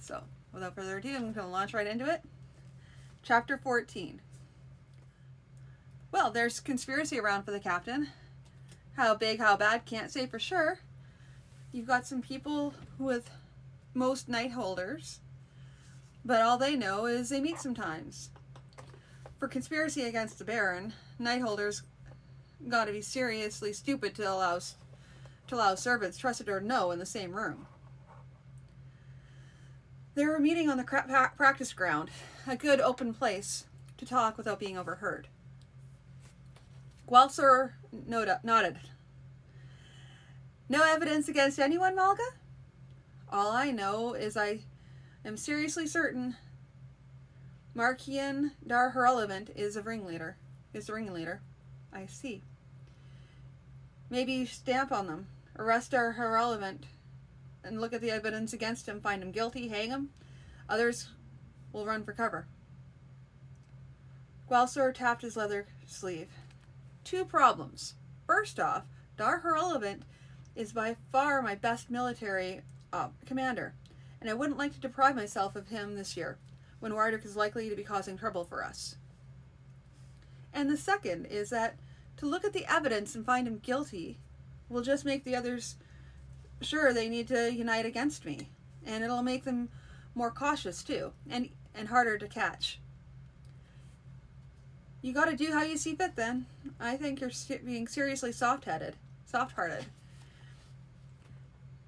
So, without further ado, I'm going to launch right into it. Chapter 14. Well, there's conspiracy around for the captain. How big, how bad, can't say for sure. You've got some people with most night holders, but all they know is they meet sometimes. For conspiracy against the Baron, night holders got to be seriously stupid to allow servants, trusted or no, in the same room. They were meeting on the practice ground, a good open place to talk without being overheard. Gwalsor nodded. No evidence against anyone, Malga? All I know is I am seriously certain Markian Dar Hurlevant is the ringleader. I see. Maybe you stamp on them, arrest Dar Hurlevant, and look at the evidence against him, find him guilty, hang him. Others will run for cover. Gwalsor tapped his leather sleeve. 2 problems. First off, Dar Hurlevant is by far my best military commander, and I wouldn't like to deprive myself of him this year, when Wardrick is likely to be causing trouble for us. And the second is that to look at the evidence and find him guilty will just make the others sure they need to unite against me, and it'll make them more cautious too, and harder to catch. You got to do how you see fit then. I think you're being seriously soft-hearted.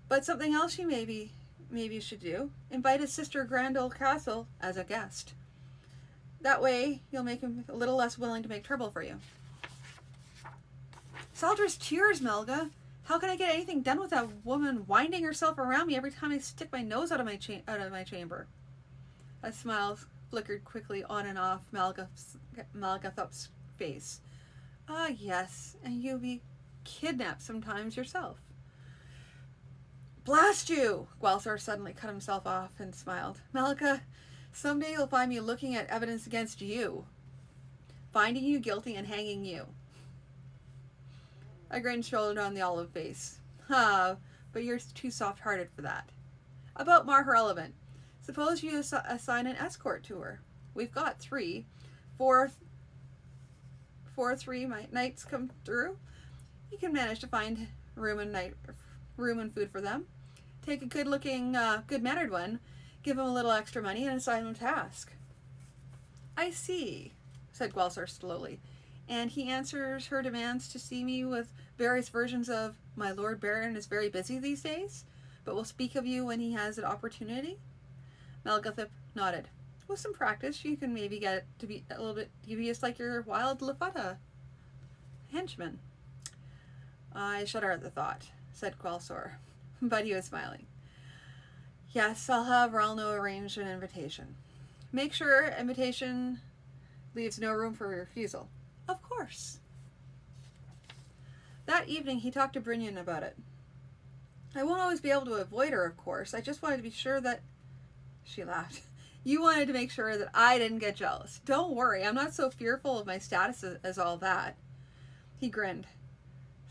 But something else you maybe you should do. Invite his sister Grandol Castle as a guest. That way you'll make him a little less willing to make trouble for you. Saldra's tears, Melga. How can I get anything done with that woman winding herself around me every time I stick my nose out of my chamber? A smile flickered quickly on and off Malgathup's face. Ah, yes, and you be kidnapped sometimes yourself. Blast you! Gwalsor suddenly cut himself off and smiled. Malga, someday you'll find me looking at evidence against you, finding you guilty and hanging you. A grin showed on the olive face. But you're too soft-hearted for that. About Mar Hurlevant. Suppose you assign an escort to her. We've got 3. 4 3 nights come through. You can manage to find room and food for them. Take a good-looking, good-mannered one, give him a little extra money, and assign him a task. I see, said Gwalsor slowly. And he answers her demands to see me with various versions of, my Lord Baron is very busy these days, but will speak of you when he has an opportunity? Malgathup nodded. With some practice, you can maybe get to be a little bit devious like your wild Lafutta henchman. I shudder at the thought, said Gwalsor, but he was smiling. Yes, I'll have Ralno arrange an invitation. Make sure invitation leaves no room for refusal. Of course. That evening he talked to Brynjan about it. I won't always be able to avoid her, of course. I just wanted to be sure that... She laughed. You wanted to make sure that I didn't get jealous. Don't worry, I'm not so fearful of my status as all that. He grinned.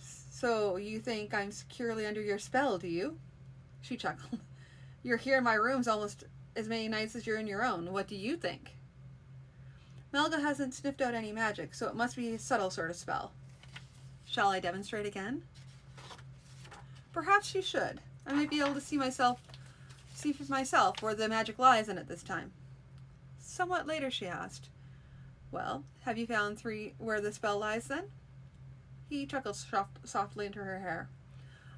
So you think I'm securely under your spell, do you? She chuckled. You're here in my rooms almost as many nights as you're in your own. What do you think? Melga hasn't sniffed out any magic, so it must be a subtle sort of spell. Shall I demonstrate again? Perhaps you should. I might be able to see for myself where the magic lies in it this time. Somewhat later, she asked. Well, have you found where the spell lies then? He chuckled softly into her hair.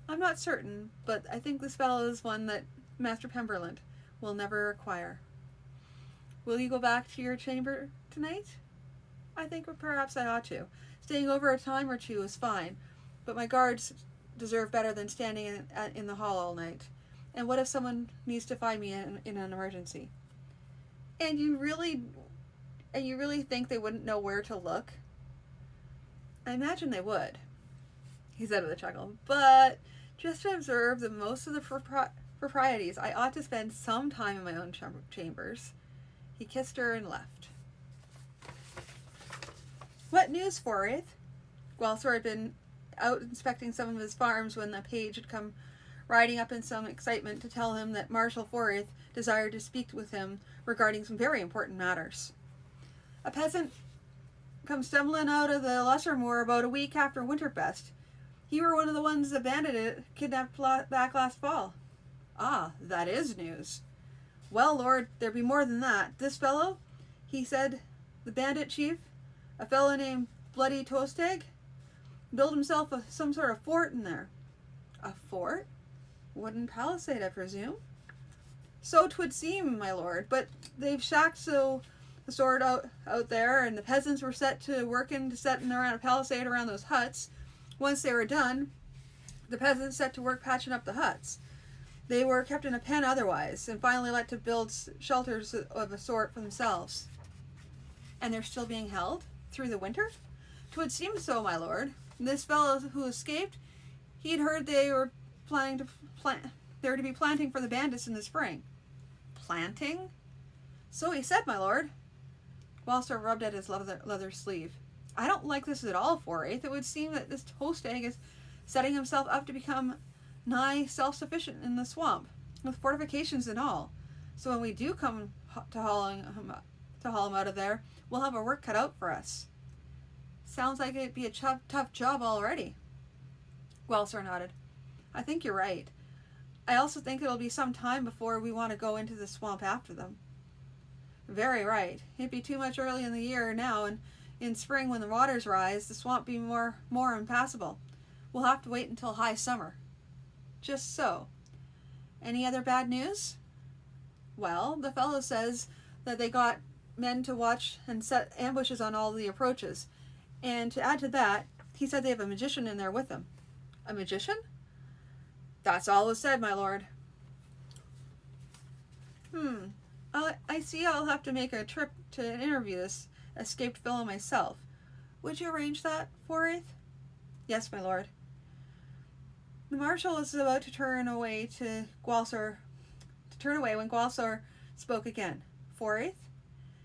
I'm not certain, but I think the spell is one that Master Pemberland will never acquire. Will you go back to your chamber tonight? I think perhaps I ought to. Staying over a time or 2 is fine, but my guards deserve better than standing in the hall all night. And what if someone needs to find me in an emergency? And you really think they wouldn't know where to look? I imagine they would, he said with a chuckle. But just to observe the most of the proprieties, I ought to spend some time in my own chambers. He kissed her and left. What news, fourteenth? Gwalsor had been out inspecting some of his farms when the page had come riding up in some excitement to tell him that Marshal Fourteenth desired to speak with him regarding some very important matters. A peasant come stumbling out of the lesser moor about a week after Winterfest. He were one of the ones the bandit kidnapped back last fall. Ah, that is news. Well, Lord, there be more than that. This fellow, he said, the bandit chief, a fellow named Bloody Toasteg, built himself some sort of fort in there. A fort? Wooden palisade, I presume? So 'twould seem, my lord, but they've shacked the sword out there, and the peasants were set to working to setting around a palisade around those huts. Once they were done, the peasants set to work patching up the huts. They were kept in a pen otherwise, and finally let to build shelters of a sort for themselves. And they're still being held through the winter? 'Twould seem so, my lord. This fellow who escaped, he'd heard they were planning to they were to be planting for the bandits in the spring. Planting? So he said, my lord. Walser rubbed at his leather sleeve. I don't like this at all, Fourteenth. It would seem that this Toasteg is setting himself up to become nigh self-sufficient in the swamp, with fortifications and all. So when we do come to haul him out of there, we'll have our work cut out for us. Sounds like it'd be a tough job already. Walser nodded. I think you're right. I also think it'll be some time before we want to go into the swamp after them. Very right. It'd be too much early in the year now, and in spring when the waters rise, the swamp be more impassable. We'll have to wait until high summer. Just so. Any other bad news? Well, the fellow says that they got men to watch and set ambushes on all the approaches. And to add to that, he said they have a magician in there with them. A magician? That's all was said, my lord. I see I'll have to make a trip to interview this escaped fellow myself. Would you arrange that, Fourteenth? Yes, my lord. The marshal was about to turn away when Gwalsor spoke again. Fourteenth,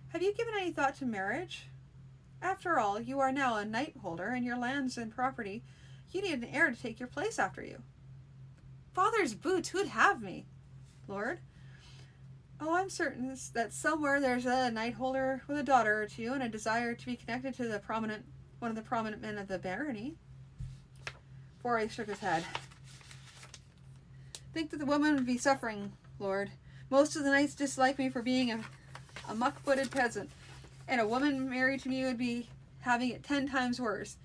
have you given any thought to marriage? After all, you are now a knight holder, and your lands and property, you need an heir to take your place after you. Father's boots, who'd have me, lord? Oh, I'm certain that somewhere there's a knight holder with a daughter or two and a desire to be connected to one of the prominent men of the barony. Fourteenth shook his head. Think that the woman would be suffering, lord. Most of the knights dislike me for being a muck-footed peasant, and a woman married to me would be having it 10 times worse.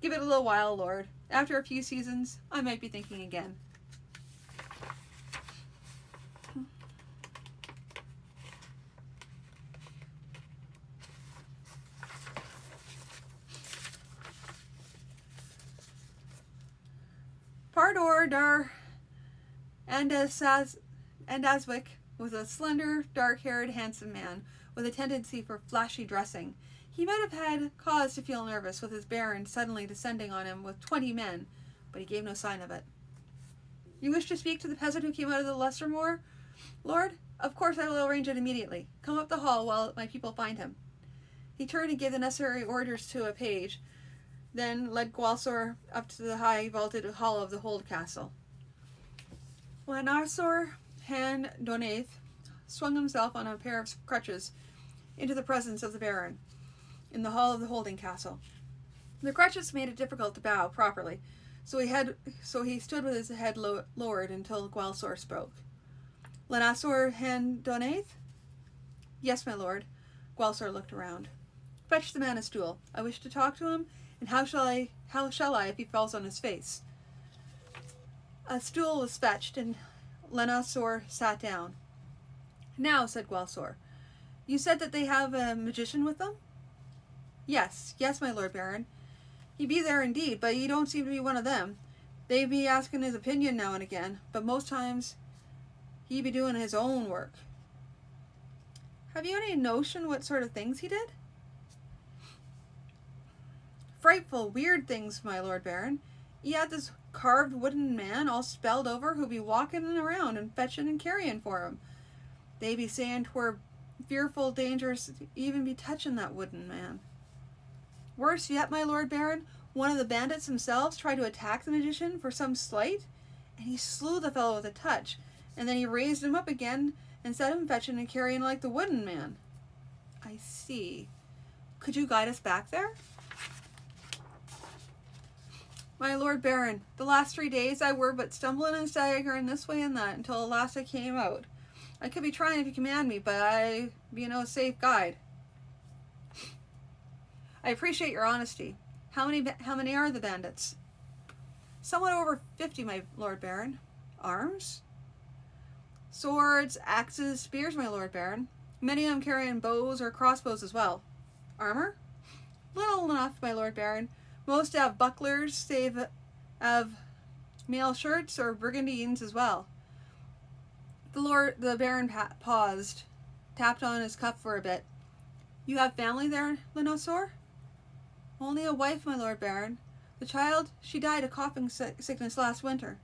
Give it a little while, lord. After a few seasons, I might be thinking again. Pardor Dar Andaswick was a slender, dark-haired, handsome man with a tendency for flashy dressing. He might have had cause to feel nervous with his baron suddenly descending on him with 20 men, but he gave no sign of it. You wish to speak to the peasant who came out of the lesser moor, lord? Of course I will arrange it immediately. Come up the hall while my people find him. He turned and gave the necessary orders to a page, then led Gwalsor up to the high vaulted hall of the Hold Castle. Lanasor Han Donaith swung himself on a pair of crutches into the presence of the baron in the hall of the holding castle. The crutches made it difficult to bow properly, so he stood with his head lowered until Gwalsor spoke. Lanasor Han Donaith? Yes, my lord. Gwalsor looked around. Fetch the man a stool. I wish to talk to him, and how shall I if he falls on his face? A stool was fetched, and Lanasor sat down. Now, said Gwalsor, you said that they have a magician with them? Yes, my lord baron. He be there indeed, but he don't seem to be one of them. They be asking his opinion now and again, but most times he be doing his own work. Have you any notion what sort of things he did? Frightful, weird things, my lord baron. He had this carved wooden man all spelled over who be walking around and fetching and carrying for him. They be saying 'twere fearful dangerous to even be touching that wooden man. Worse yet, my lord baron, one of the bandits themselves tried to attack the magician for some slight, and he slew the fellow with a touch, and then he raised him up again and set him fetching and carrying like the wooden man. I see. Could you guide us back there? My Lord Baron, the last 3 days I were but stumbling and staggering this way and that until at last I came out. I could be trying if you command me, but I be no safe guide. I appreciate your honesty. How many are the bandits? Somewhat over 50, my Lord Baron. Arms? Swords, axes, spears, my Lord Baron. Many of them carrying bows or crossbows as well. Armor? Little enough, my Lord Baron. Most have bucklers, save have mail shirts or brigandines as well. The Baron paused, tapped on his cuff for a bit. You have family there, Lenosor? Only a wife, my Lord Baron. The child, she died of coughing sickness last winter.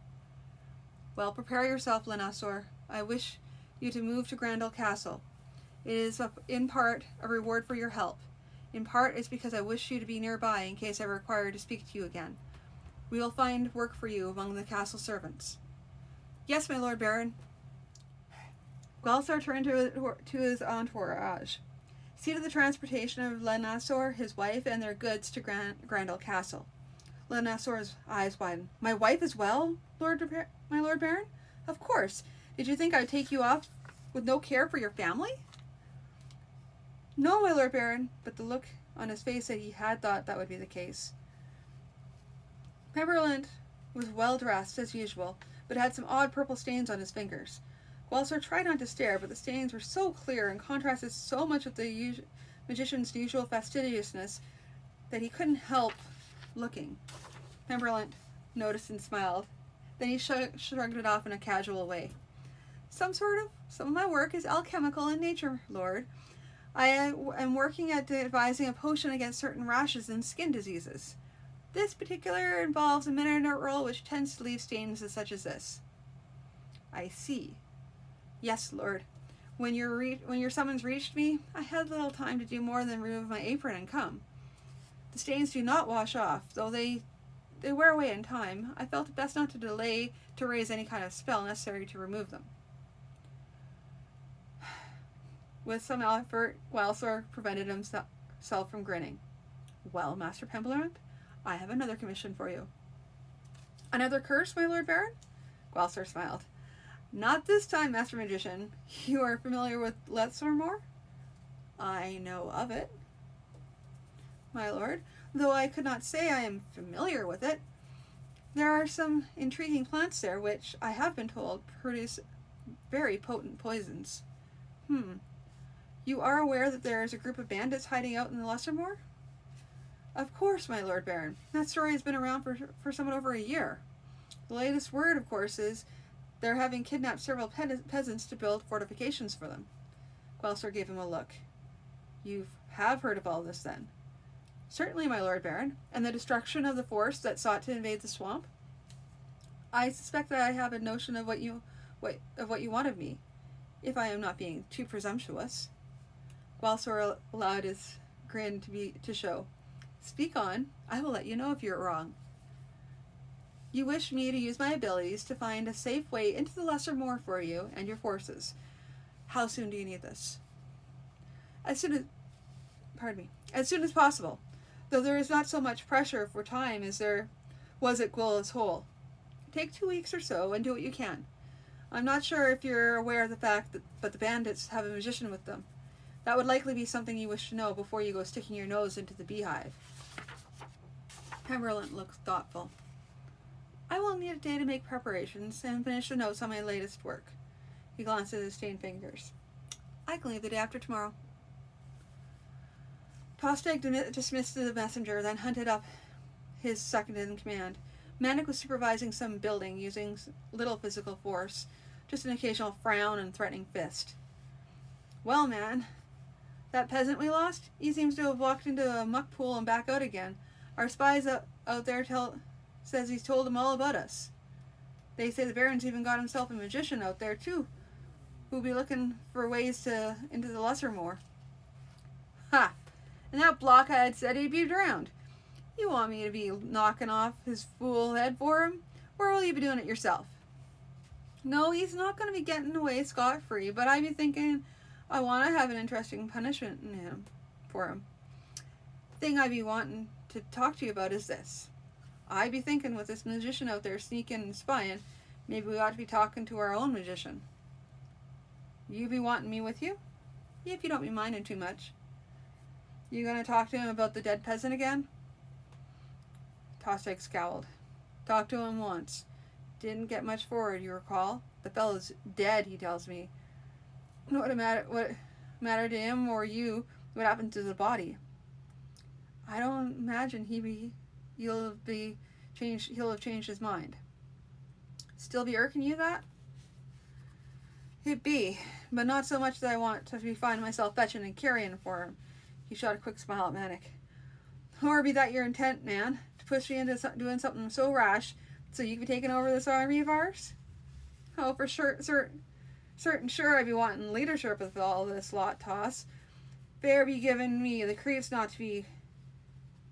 Well, prepare yourself, Lenosor. I wish you to move to Grendel Castle. It is in part a reward for your help. In part, it's because I wish you to be nearby in case I require to speak to you again. We will find work for you among the castle servants. Yes, my Lord Baron. Gwalsar turned to his entourage. See to the transportation of Lenosor, his wife, and their goods to Grendel Castle. Lenosor's eyes widened. My wife as well, my Lord Baron? Of course. Did you think I'd take you off with no care for your family? No, my Lord Baron, but the look on his face said he had thought that would be the case. Pemberlint was well dressed as usual, but had some odd purple stains on his fingers. Gwalsar tried not to stare, but the stains were so clear and contrasted so much with the magician's usual fastidiousness that he couldn't help looking. Pemberlint noticed and smiled. Then he shrugged it off in a casual way. Some of my work is alchemical in nature, Lord. I am working at devising a potion against certain rashes and skin diseases. This particular involves a mineral which tends to leave stains such as this. I see. Yes, Lord. When your summons reached me, I had little time to do more than remove my apron and come. The stains do not wash off, though they wear away in time. I felt it best not to delay to raise any kind of spell necessary to remove them. With some effort, Gwalsar prevented himself from grinning. Well, Master Pemberlint, I have another commission for you. Another curse, my Lord Baron? Gwalsar smiled. Not this time, Master Magician. You are familiar with Letsormore? I know of it, my lord, though I could not say I am familiar with it. There are some intriguing plants there which, I have been told, produce very potent poisons. You are aware that there is a group of bandits hiding out in the Lessermoor? Of course, my Lord Baron. That story has been around for somewhat over a year. The latest word, of course, is they're having kidnapped several peasants to build fortifications for them. Gwalsar gave him a look. You have heard of all this, then? Certainly, my Lord Baron. And the destruction of the force that sought to invade the swamp? I suspect that I have a notion of what you want of me, if I am not being too presumptuous. Gwalsar allowed his grin to show. Speak on. I will let you know if you're wrong. You wish me to use my abilities to find a safe way into the Lesser Moor for you and your forces. How soon do you need this? As soon as possible, though there is not so much pressure for time as there was at Gwillis Hole. Take 2 weeks or so and do what you can. I'm not sure if you're aware of the fact but the bandits have a magician with them. That would likely be something you wish to know before you go sticking your nose into the beehive. Pemberlint looked thoughtful. I will need a day to make preparations and finish the notes on my latest work. He glanced at his stained fingers. I can leave the day after tomorrow. Tostig dismissed the messenger, then hunted up his second in command. Manic was supervising some building using little physical force, just an occasional frown and threatening fist. Well, man, that peasant we lost, he seems to have walked into a muck pool and back out again. Our spies out there says he's told them all about us. They say the Baron's even got himself a magician out there, too, who'll be looking for ways into the Lesser Moor. Ha! And that blockhead said he'd be drowned. You want me to be knocking off his fool head for him, or will you be doing it yourself? No, he's not going to be getting away scot-free, but I be thinking I want to have an interesting punishment in him for him. Thing I be wanting to talk to you about is this. I be thinking with this magician out there sneaking and spying, maybe we ought to be talking to our own magician. You be wanting me with you? If you don't be minding too much. You gonna talk to him about the dead peasant again? Tostig scowled. Talked to him once. Didn't get much forward, you recall? The fellow's dead, he tells me. What matter to him or you what happened to the body? I don't imagine he'll have changed his mind. Still be irking you that? It be, but not so much that I want to be finding myself fetching and carrying for him. He shot a quick smile at Manic. Or be that your intent, man, to push me into doing something so rash so you can be taking over this army of ours? Oh, for sure, sure I'd be wanting leadership with all this lot toss. Bear be giving me the creeps not to be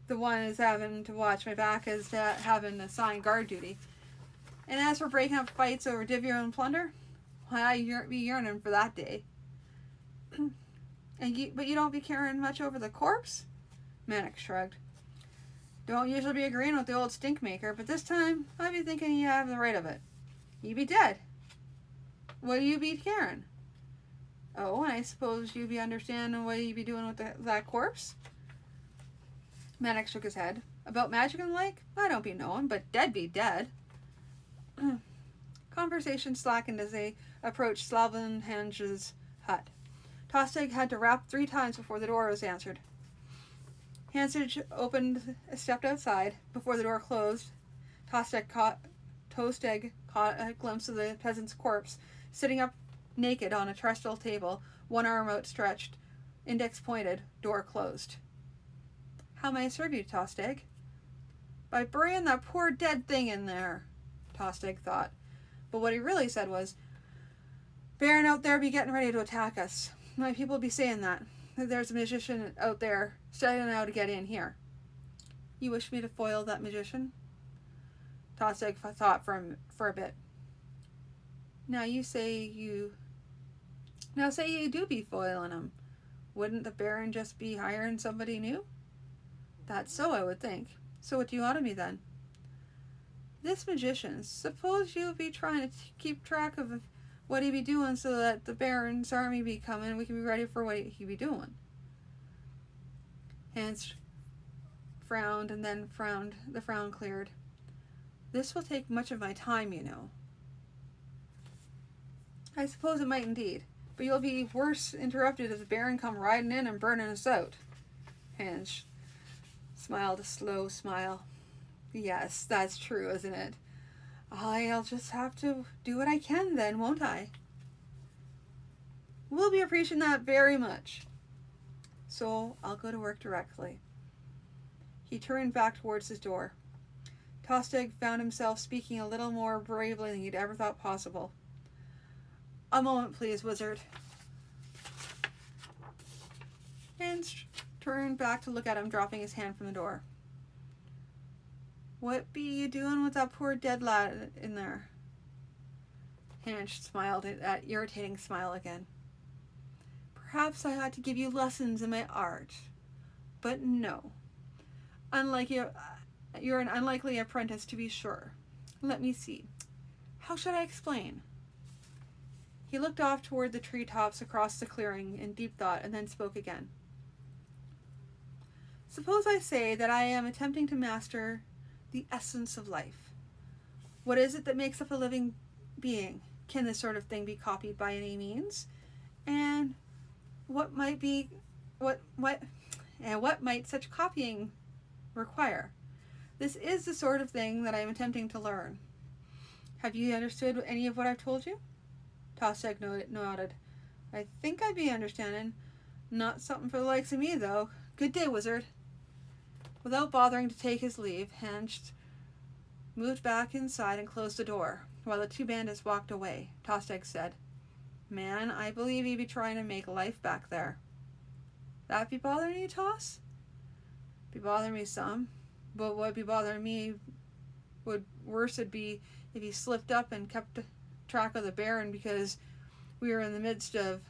the one is having to watch my back as having assigned guard duty. And as for breaking up fights over divvy and plunder, why I be yearning for that day. But you don't be caring much over the corpse? Manic shrugged. Don't usually be agreeing with the old stinkmaker, but this time I be thinking you have the right of it. You be dead. What do you be caring? Oh, and I suppose you be understanding what you be doing with that corpse? Manic shook his head. About magic and like? I don't be knowing, but dead be dead. Conversation slackened as they approached Slavenhange's hut. Tostig had to rap 3 times before the door was answered. Hansage stepped outside. Before the door closed, Tostig caught a glimpse of the peasant's corpse, sitting up naked on a trestle table, one arm outstretched, index pointed, door closed. How may I serve you, Tostig? By burying that poor dead thing in there, Tostig thought. But what he really said was, Baron out there be getting ready to attack us. My people be saying that there's a magician out there studying how to get in here. You wish me to foil that magician? Tostig thought for a bit. Now say you do be foiling him. Wouldn't the Baron just be hiring somebody new? That's so, I would think. So what do you want of me then? This magician, suppose you be trying to keep track of what he be doing so that the Baron's army be coming and we can be ready for what he be doing. Hans frowned and then the frown cleared. This will take much of my time, you know. I suppose it might indeed, but you'll be worse interrupted if the Baron come riding in and burning us out. Hans smiled a slow smile. Yes, that's true, isn't it? I'll just have to do what I can then, won't I? We'll be appreciating that very much. So I'll go to work directly. He turned back towards his door. Tostig found himself speaking a little more bravely than he'd ever thought possible. A moment, please, wizard. Hans turned back to look at him, dropping his hand from the door. What be you doing with that poor dead lad in there? Hans smiled at that irritating smile again. Perhaps I ought to give you lessons in my art. But no. You're an unlikely apprentice, to be sure. Let me see. How should I explain? He looked off toward the treetops across the clearing in deep thought and then spoke again. Suppose I say that I am attempting to master the essence of life. What is it that makes up a living being? Can this sort of thing be copied by any means? And what might such copying require? This is the sort of thing that I am attempting to learn. Have you understood any of what I've told you? Tostig nodded. I think I be understanding. Not something for the likes of me, though. Good day, wizard. Without bothering to take his leave, Hans moved back inside and closed the door. While the 2 bandits walked away, Tostig said, Man, I believe he be trying to make life back there. That be bothering you, Toss? Be bothering me some, but what be bothering me worse would be if he slipped up and kept track of the Baron because we were in the midst of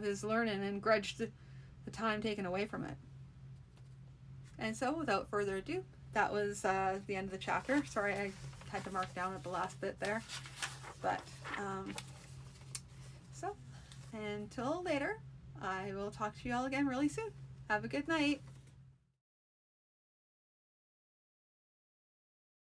his learning and grudged the time taken away from it. And so, without further ado, that was the end of the chapter. Sorry, I had to mark down at the last bit there. But, so, until later, I will talk to you all again really soon. Have a good night.